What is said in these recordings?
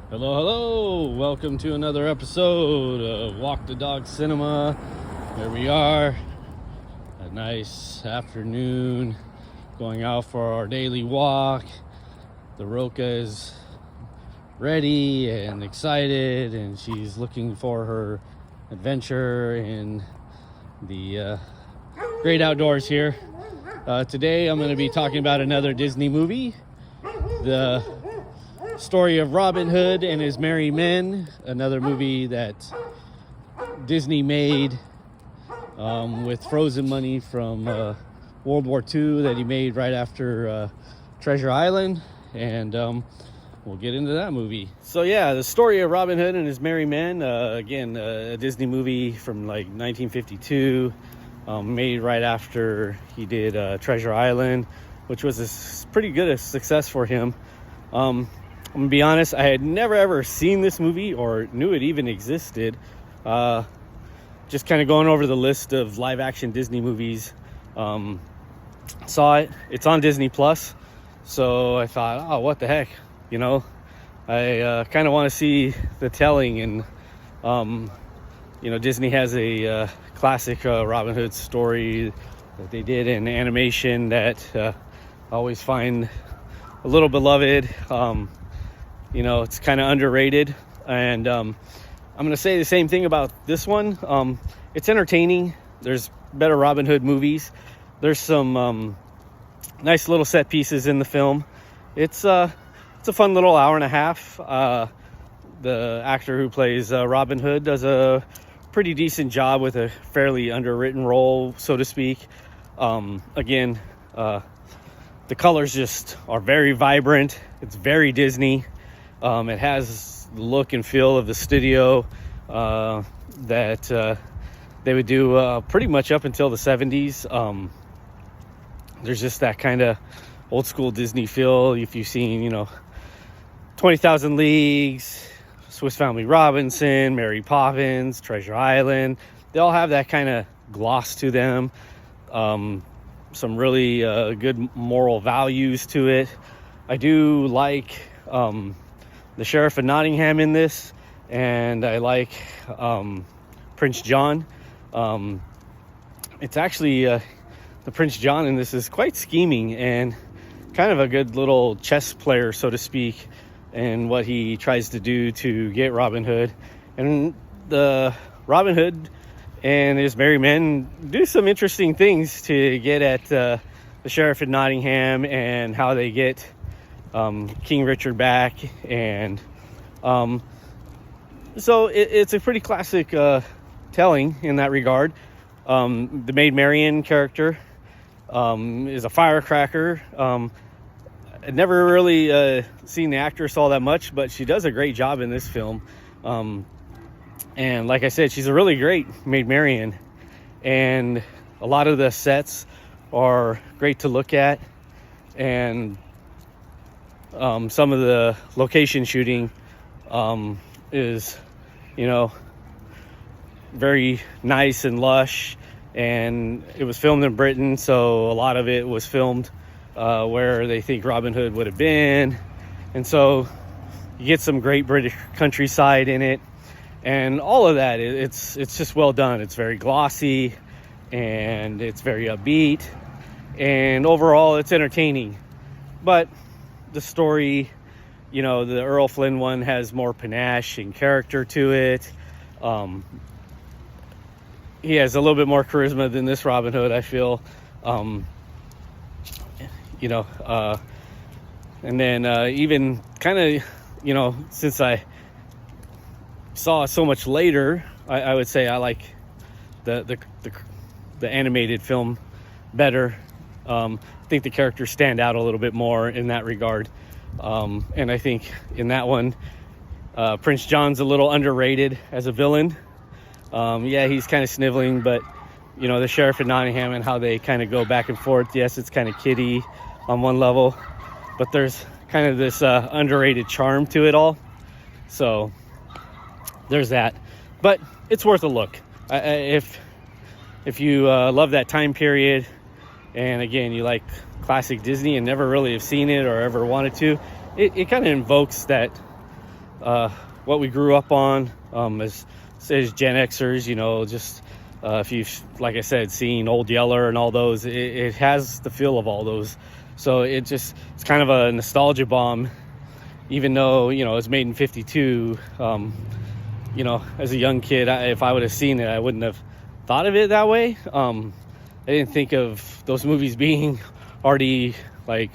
Hello. Welcome to another episode of Walk the Dog Cinema. Here we are, a nice afternoon, going out for our daily walk. The Roca is ready and excited, and she's looking for her adventure in the great outdoors here. Today I'm going to be talking about another Disney movie, the story of Robin Hood and his Merrie Men, another movie that Disney made with frozen money from World War II that he made right after Treasure Island, and we'll get into that movie. So yeah, the story of Robin Hood and his Merrie Men, again, a Disney movie from like 1952, made right after he did Treasure Island, which was a pretty good a success for him. I'm gonna be honest, I had never ever seen this movie or knew it even existed. Just kind of going over the list of live action Disney movies, saw it. It's on Disney Plus, so I thought, oh, what the heck, I kind of want to see the telling. And Disney has a classic Robin Hood story that they did in animation that I always find a little beloved. It's kind of underrated, and I'm going to say the same thing about this one. It's entertaining. There's better Robin Hood movies. There's some nice little set pieces in the film. It's a fun little hour and a half. The actor who plays Robin Hood does a pretty decent job with a fairly underwritten role, so to speak. Again, the colors just are very vibrant. It's very Disney. It has the look and feel of the studio that they would do pretty much up until the 70s. There's just that kind of old school Disney feel. If you've seen, 20,000 Leagues, Swiss Family Robinson, Mary Poppins, Treasure Island, they all have that kind of gloss to them. Some really good moral values to it. I do like the Sheriff of Nottingham in this, and I like Prince John. It's actually the Prince John in this is quite scheming and kind of a good little chess player, so to speak, in what he tries to do to get Robin Hood. And the Robin Hood and his Merrie Men do some interesting things to get at the Sheriff of Nottingham and how they get King Richard back. And so it's a pretty classic telling in that regard. The Maid Marian character is a firecracker. I'd never really seen the actress all that much, but she does a great job in this film. And like I said, she's a really great Maid Marian, and a lot of the sets are great to look at, and some of the location shooting is very nice and lush, and it was filmed in Britain, so a lot of it was filmed where they think Robin Hood would have been, and so you get some great British countryside in it, and all of that. It's just well done. It's very glossy, and it's very upbeat, and overall it's entertaining. But the story, the Errol Flynn one has more panache and character to it. He has a little bit more charisma than this Robin Hood, I feel. And then even kind of, since I saw it so much later, I would say I like the animated film better. I think the characters stand out a little bit more in that regard. And I think in that one, Prince John's a little underrated as a villain. He's kind of sniveling, but the Sheriff of Nottingham and how they kind of go back and forth. Yes, it's kind of kiddie on one level, but there's kind of this underrated charm to it all. So there's that. But it's worth a look. If you love that time period, and again, you like classic Disney and never really have seen it or ever wanted to, it kind of invokes that what we grew up on as Gen Xers, you know, just if you've, like I said, seen Old Yeller and all those, it has the feel of all those. So it's kind of a nostalgia bomb, even though, you know, it's made in 52. You know, as a young kid, if I would have seen it, I wouldn't have thought of it that way. I didn't think of those movies being already like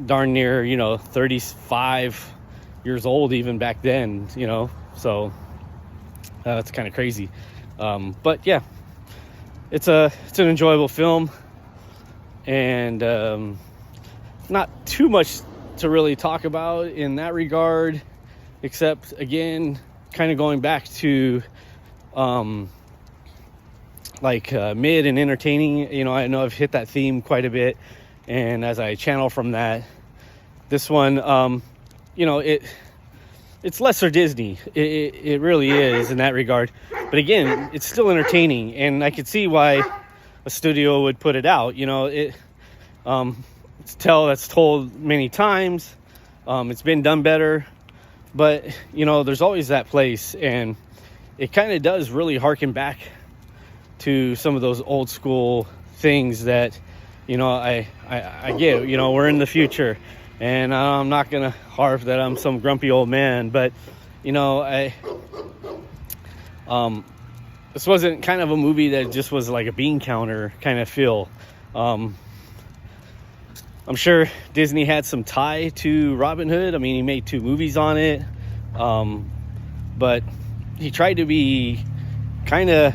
darn near, you know, 35 years old even back then, you know. So it's kind of crazy. But yeah, it's an enjoyable film, and not too much to really talk about in that regard, except again, kind of going back to mid and entertaining. You know, I know I've hit that theme quite a bit, and as I channel from that, this one, you know, it's lesser Disney. It really is in that regard. But again, it's still entertaining, and I could see why a studio would put it out. You know, it's that's told many times. It's been done better, but you know, there's always that place, and it kind of does really harken back to some of those old school things that, you know, I get. You know, we're in the future, and I'm not gonna harp that I'm some grumpy old man, but you know, this wasn't kind of a movie that just was like a bean counter kind of feel. I'm sure Disney had some tie to Robin Hood. I mean, he made 2 movies on it, but he tried to be kind of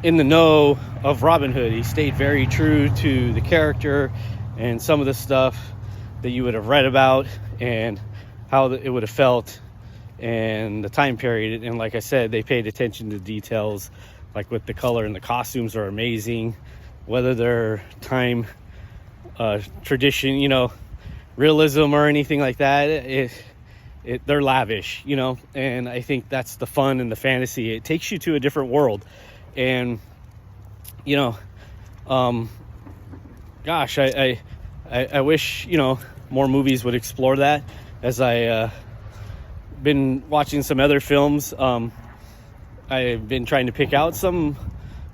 in the know of Robin Hood. He stayed very true to the character and some of the stuff that you would have read about and how it would have felt and the time period. And like I said, they paid attention to details, like with the color, and the costumes are amazing, whether they're time, tradition, you know, realism or anything like that. They're lavish, you know, and I think that's the fun and the fantasy. It takes you to a different world. And you know, gosh, I wish, you know, more movies would explore that. As I been watching some other films, I've been trying to pick out some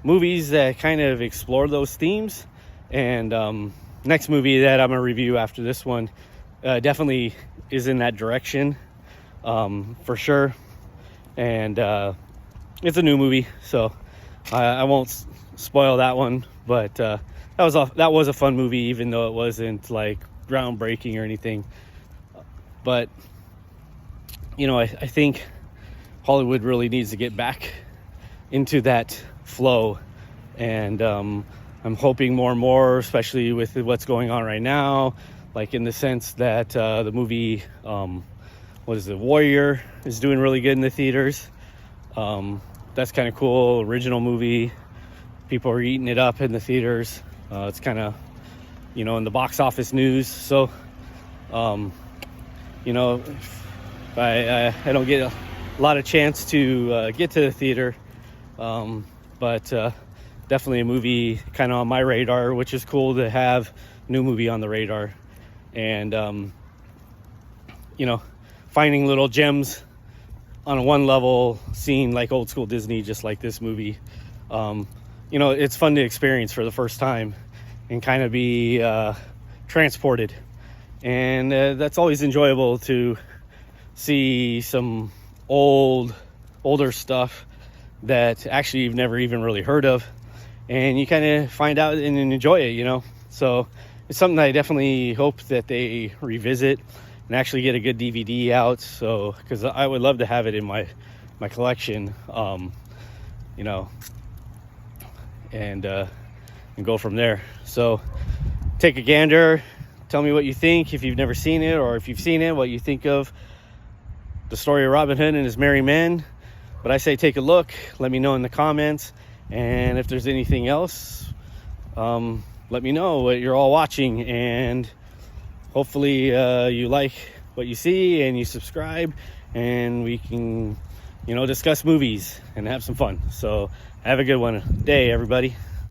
movies that kind of explore those themes, and next movie that I'm gonna review after this one definitely is in that direction, for sure. And it's a new movie, so I won't spoil that one, but that was a fun movie, even though it wasn't like groundbreaking or anything. But you know, I think Hollywood really needs to get back into that flow, and I'm hoping more and more, especially with what's going on right now, like in the sense that the movie Warrior is doing really good in the theaters. That's kind of cool. Original movie. People are eating it up in the theaters. It's kind of, you know, in the box office news. So, you know, I don't get a lot of chance to get to the theater. But definitely a movie kind of on my radar, which is cool to have new movie on the radar. And, you know, finding little gems on one level, seeing like old school Disney, just like this movie. You know, it's fun to experience for the first time and kind of be transported. And that's always enjoyable, to see some older stuff that actually you've never even really heard of, and you kind of find out and enjoy it, you know. So it's something that I definitely hope that they revisit and actually get a good DVD out, so because I would love to have it in my collection, you know, and go from there. So take a gander, tell me what you think if you've never seen it, or if you've seen it, what you think of the story of Robin Hood and his Merrie Men. But I say take a look, let me know in the comments, and if there's anything else, let me know what you're all watching, and hopefully you like what you see and you subscribe, and we can, you know, discuss movies and have some fun. So have a good day, everybody.